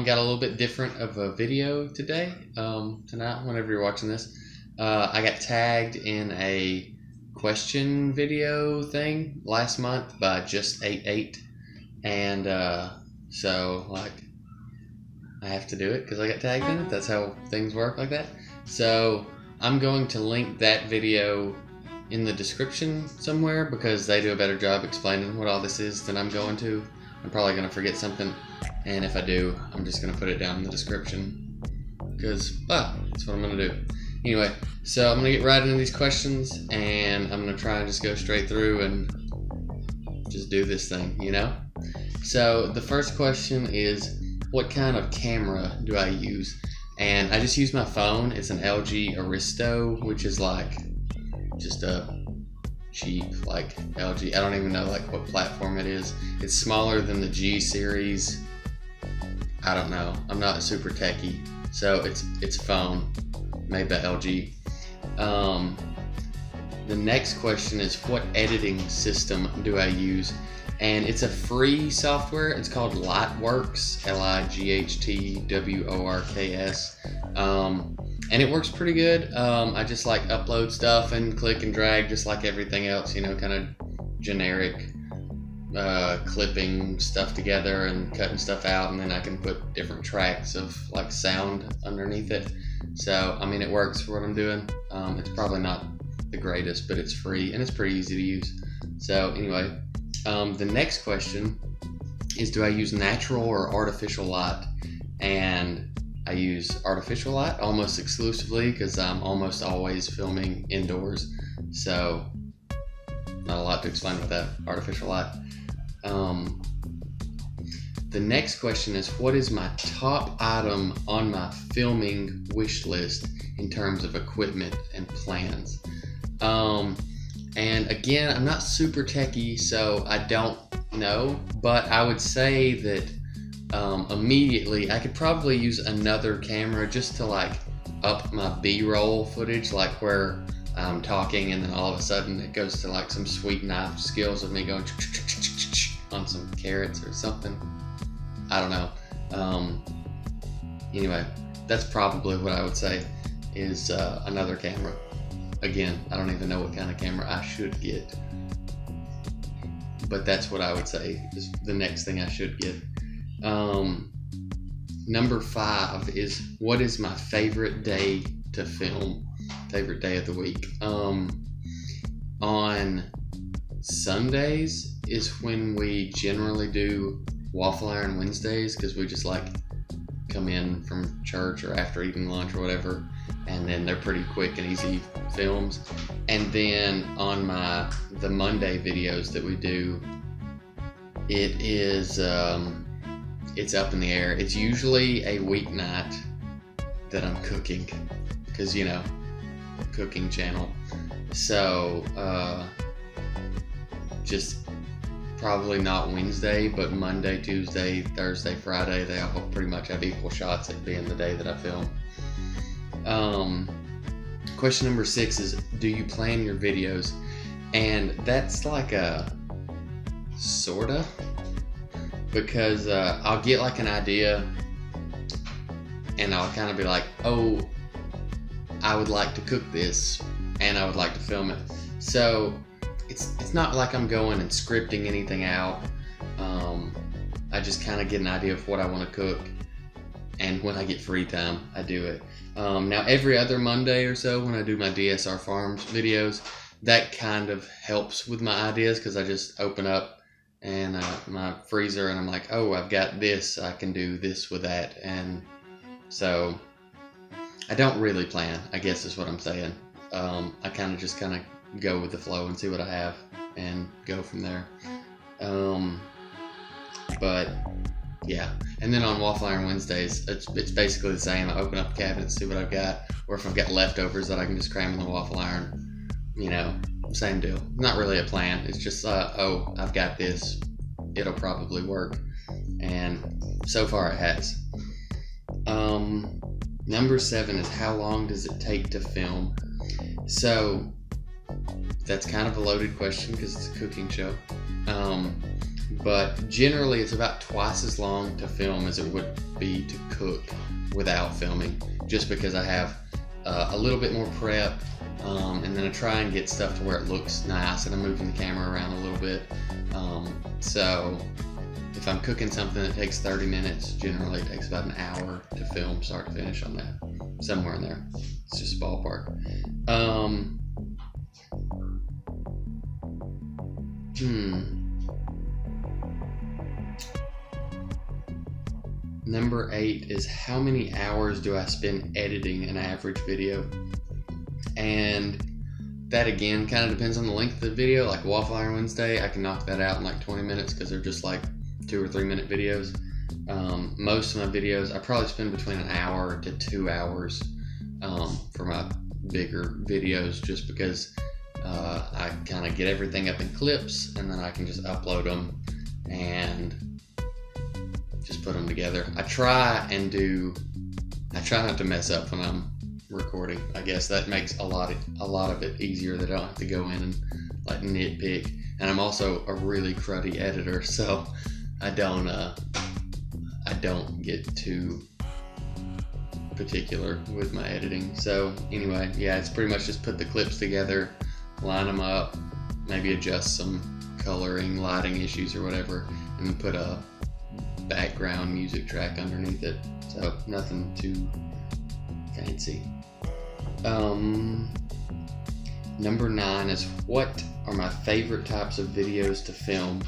got a little bit different of a video today. Tonight, whenever you're watching this, I got tagged in a question video thing last month by Just8ate, and so like I have to do it because I got tagged in it. That's how things work like that. So I'm going to link that video in the description somewhere because they do a better job explaining what all this is than I'm going to. I'm probably going to forget something, and if I do, I'm just going to put it down in the description because, that's what I'm going to do. Anyway, so I'm going to get right into these questions, and I'm going to try and just go straight through and just do this thing, you know? So the first question is, what kind of camera do I use? And I just use my phone. It's an LG Aristo, which is like just a cheap like LG. I don't even know like what platform it is. It's smaller than the G series. I don't know. I'm not super techie, so it's a phone made by LG. The next question is, what editing system do I use? And it's a free software. It's called Lightworks, Lightworks, and it works pretty good. I just like upload stuff and click and drag just like everything else, you know, kind of generic clipping stuff together and cutting stuff out, and then I can put different tracks of like sound underneath it. So I mean, it works for what I'm doing. It's probably not the greatest, but it's free and it's pretty easy to use. So anyway, the next question is, do I use natural or artificial light? And I use artificial light almost exclusively because I'm almost always filming indoors. So not a lot to explain about that artificial light. The next question is, what is my top item on my filming wish list in terms of equipment and plans? And again, I'm not super techie, so I don't know, but I would say that immediately I could probably use another camera just to like up my B-roll footage, like where I'm talking and then all of a sudden it goes to like some sweet knife skills of me going on some carrots or something. I don't know. Anyway, that's probably what I would say is another camera. Again, I don't even know what kind of camera I should get, but that's what I would say is the next thing I should get. Number 5 is, what is my favorite day to film? Favorite day of the week? On Sundays is when we generally do Waffle Iron Wednesdays, because we just like come in from church or after eating lunch or whatever, and then they're pretty quick and easy films. And then on the Monday videos that we do, it is it's up in the air. It's usually a weeknight that I'm cooking, because you know, cooking channel. So just probably not Wednesday, but Monday, Tuesday, Thursday, Friday, they all pretty much have equal shots at being the day that I film. Question number 6 is, do you plan your videos? And that's like a sorta, because I'll get like an idea and I'll kind of be like, oh, I would like to cook this and I would like to film it. So it's not like I'm going and scripting anything out. I just kind of get an idea of what I want to cook, and when I get free time, I do it. Now every other Monday or so, when I do my DSR Farms videos, that kind of helps with my ideas, because I just open up and my freezer and I'm like, oh, I've got this, I can do this with that. And so I don't really plan, I guess is what I'm saying. I kind of just go with the flow and see what I have and go from there. But yeah, and then on Waffle Iron Wednesdays, it's basically the same. I open up the cabinet, see what I've got, or if I've got leftovers that I can just cram in the waffle iron, you know, same deal. Not really a plan. It's just, oh, I've got this, it'll probably work, and so far it has. Number 7 is, how long does it take to film? So that's kind of a loaded question because it's a cooking show. but generally it's about twice as long to film as it would be to cook without filming, just because I have a little bit more prep, and then I try and get stuff to where it looks nice, and I'm moving the camera around a little bit. So if I'm cooking something that takes 30 minutes, generally it takes about an hour to film start to finish on that, somewhere in there. It's just ballpark. Number 8 is, how many hours do I spend editing an average video? And that again kind of depends on the length of the video. Like Waffle Iron Wednesday, I can knock that out in like 20 minutes because they're just like 2 or 3 minute videos. Most of my videos, I probably spend between an hour to 2 hours for my bigger videos, just because I kind of get everything up in clips, and then I can just upload them and just put them together. I try not to mess up when I'm recording. I guess that makes a lot of it easier, that I don't have to go in and like nitpick. And I'm also a really cruddy editor, so I don't get too particular with my editing. So anyway, yeah, it's pretty much just put the clips together, line them up, maybe adjust some coloring, lighting issues or whatever, and then put a background music track underneath it. So nothing too fancy. Number 9 is, what are my favorite types of videos to film?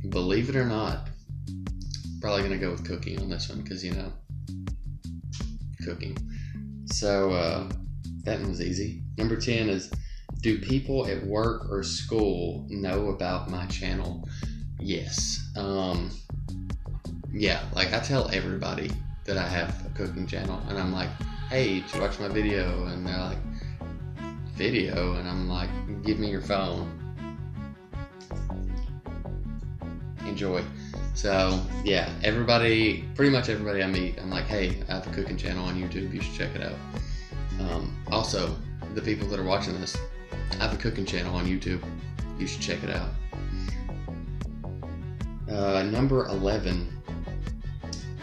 Believe it or not, probably gonna go with cooking on this one, because cooking. So that one was easy. Number 10 is, do people at work or school know about my channel? Yes. Yeah, like I tell everybody that I have a cooking channel, and I'm like, hey, did you watch my video? And they're like, video? And I'm like, give me your phone. Enjoy. So yeah, pretty much everybody I meet, I'm like, hey, I have a cooking channel on YouTube, you should check it out. Also, the people that are watching this, I have a cooking channel on YouTube, you should check it out. Number 11.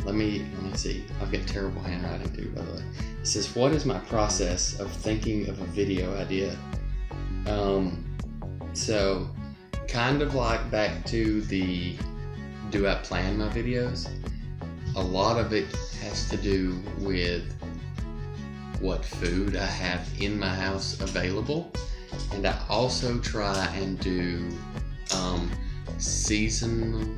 Let me see. I've got terrible handwriting too, by the way. It says, what is my process of thinking of a video idea? So kind of like back to the, do I plan my videos? A lot of it has to do with what food I have in my house available. And I also try and do seasonally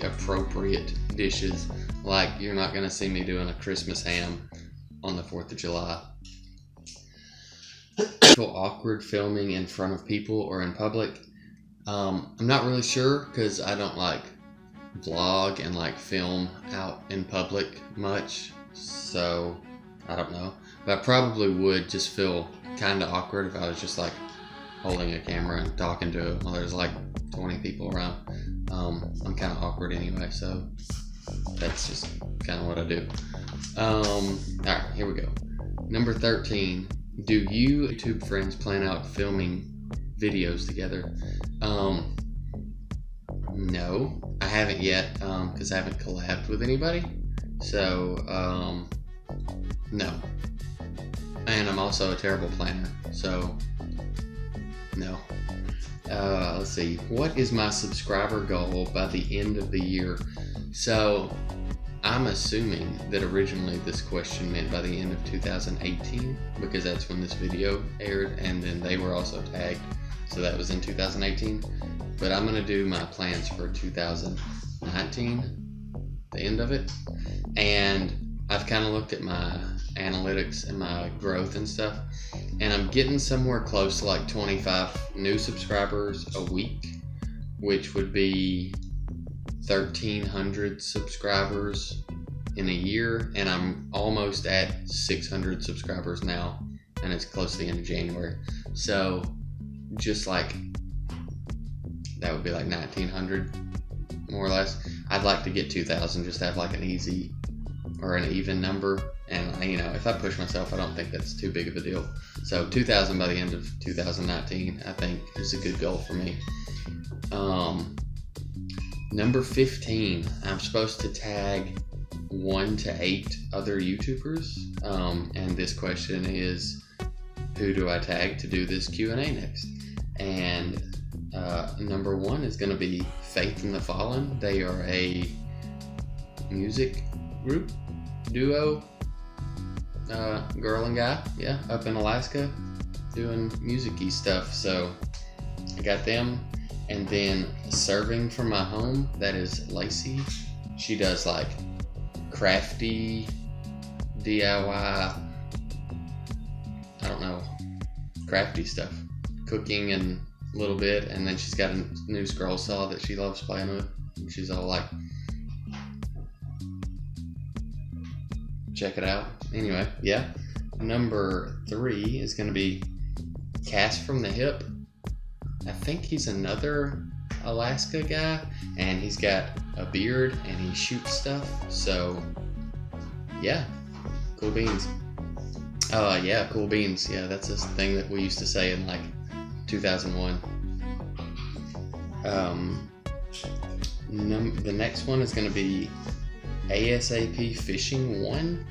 appropriate dishes. Like, you're not gonna see me doing a Christmas ham on the 4th of July. Awkward filming in front of people or in public. I'm not really sure, because I don't like vlog and like film out in public much, so I don't know. But I probably would just feel kind of awkward if I was just like holding a camera and talking to it while there's like 20 people around. I'm kind of awkward anyway, so that's just kind of what I do. Alright, here we go. Number 13. Do you YouTube friends plan out filming videos together? No, I haven't yet, because I haven't collabed with anybody. So, no. And I'm also a terrible planner, so no. Let's see. What is my subscriber goal by the end of the year? So I'm assuming that originally this question meant by the end of 2018, because that's when this video aired, and then they were also tagged, so that was in 2018. But I'm gonna do my plans for 2019, the end of it, and I've kind of looked at my analytics and my growth and stuff, and I'm getting somewhere close to like 25 new subscribers a week, which would be 1,300 subscribers in a year, and I'm almost at 600 subscribers now, and it's close to the end of January. So just like that would be like 1,900 more or less. I'd like to get 2,000, just to have like an easy or an even number, And you know, if I push myself, I don't think that's too big of a deal. So 2,000 by the end of 2019, I think, is a good goal for me. Number 15, I'm supposed to tag 1 to 8 other YouTubers. And this question is, who do I tag to do this Q&A next? And number 1 is going to be Faith and the Fallen. They are a music group, duo, girl and guy, yeah, up in Alaska, doing music-y stuff. So I got them. And then Serving from My Home, that is Lacey. She does like crafty DIY, I don't know, crafty stuff, cooking and a little bit. And then she's got a new scroll saw that she loves playing with. She's all like, check it out. Anyway, yeah. Number 3 is going to be CastFromThe Hip. I think he's another Alaska guy, and he's got a beard and he shoots stuff. So yeah, cool beans. Yeah, cool beans. Yeah, that's a thing that we used to say in like 2001. The next one is going to be Asapfishing 1.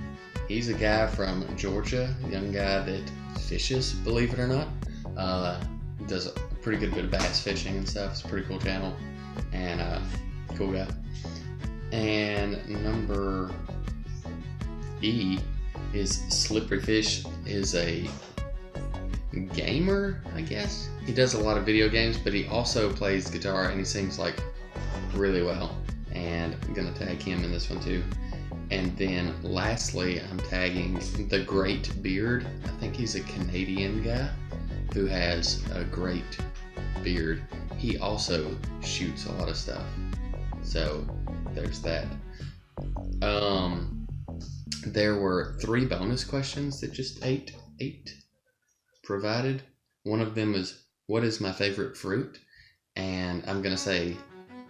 He's a guy from Georgia, a young guy that fishes, believe it or not. Does a pretty good bit of bass fishing and stuff. It's a pretty cool channel, and cool guy. And number E is slipperyphish. Is a gamer, I guess. He does a lot of video games, but he also plays guitar and he sings like really well. And I'm gonna tag him in this one too. And then lastly, I'm tagging TheGreatBeard. I think he's a Canadian guy who has a great beard. He also shoots a lot of stuff. So there's that. There were 3 bonus questions that Just8ate provided. One of them is, what is my favorite fruit? And I'm gonna say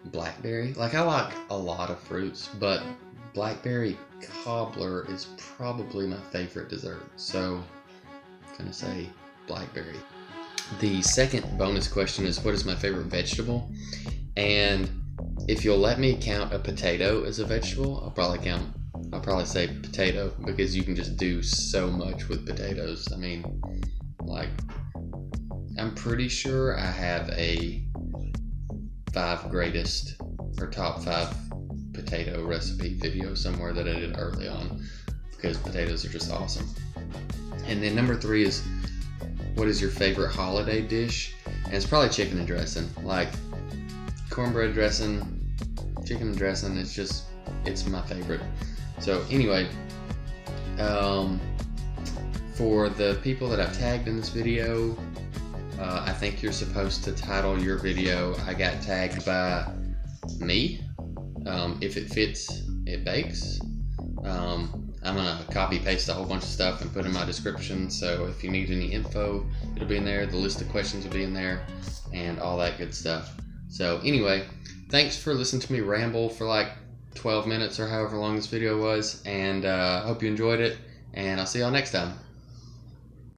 blackberry. Like, I like a lot of fruits, but blackberry cobbler is probably my favorite dessert. So I'm gonna say blackberry. The second bonus question is, what is my favorite vegetable? And if you'll let me count a potato as a vegetable, I'll probably say potato, because you can just do so much with potatoes. I mean, like, I'm pretty sure I have a 5 greatest or top 5 potato recipe video somewhere that I did early on, because potatoes are just awesome. And then number 3 is, what is your favorite holiday dish? And it's probably chicken and dressing. Like, cornbread dressing, chicken and dressing, it's my favorite. So anyway, for the people that I've tagged in this video, I think you're supposed to title your video, I got tagged by me. If it fits, it bakes. I'm gonna copy paste a whole bunch of stuff and put in my description, so if you need any info, it'll be in there. The list of questions will be in there and all that good stuff. So anyway, thanks for listening to me ramble for like 12 minutes or however long this video was, and hope you enjoyed it, and I'll see y'all next time.